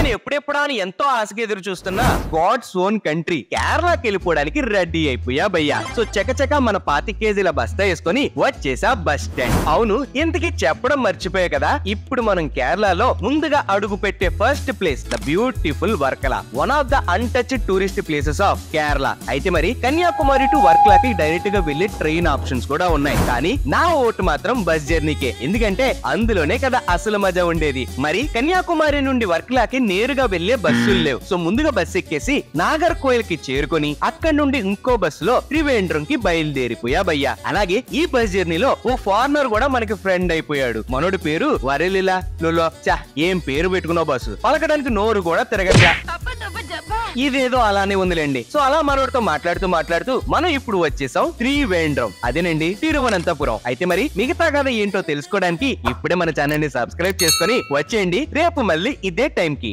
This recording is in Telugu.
నేను ఎప్పుడెప్పుడా అని ఎంతో ఆశగా ఎదురు చూస్తున్నా గాడ్స్ ఓన్ కంట్రీ కేరళకి వెళ్ళిపోవడానికి రెడీ అయిపోయా భయ్యా. సో చకచక మన 25 కేజీల బస్తా వేసుకొని వచ్చేసా బస్ స్టాండ్. అవును, ఇంతకీ చెప్పడం మర్చిపోయా కదా, ఇప్పుడు మనం కేరళలో ముందుగా అడుగు పెట్టే ఫస్ట్ ప్లేస్ ద బ్యూటిఫుల్ వర్కల, one of the untouched tourist places of Kerala. అయితే మరి కన్యాకుమారి టు వర్కలాకి డైరెక్ట్ గా వెళ్లే ట్రైన్ ఆప్షన్స్ కూడా ఉన్నాయి, కానీ నా ఓటు మాత్రం బస్ జర్నీకే. ఎందుకంటే అందులోనే కదా అసలు మజా ఉండేది. మరి కన్యాకుమారి నుండి వర్కలాకి నేరుగా వెళ్లే బస్సులు లేవు. సో ముందుగా బస్సు ఎక్కేసి నాగర్కోయిల్ కి చేరుకొని అక్కడి నుండి ఇంకో బస్సులో త్రివేంద్రం కి బయలుదేరిపోయా భయ్యా. అలాగే ఈ బస్ జర్నీలో ఓ ఫారినర్ కూడా మనకి ఫ్రెండ్ అయిపోయాడు. మనోడి పేరు వరెలిలా లొలో. చా, ఏం పేరు పెట్టుకున్నావు బస్సు, పలకడానికి నోరు కూడా తిరగట్లా. ఇదేదో అలానే ఉందిలేండి. సో అలా మనోడితో మాట్లాడుతూ మనం ఇప్పుడు వచ్చేసాం త్రివేంద్రం, అదేనండి తిరువనంతపురం. అయితే మరి మిగతా కథ ఏంటో తెలుసుకోవడానికి ఇప్పుడే మన ఛానల్ ని సబ్స్క్రైబ్ చేసుకొని వచ్చేయండి. రేపు మళ్ళీ ఇదే టైం కి.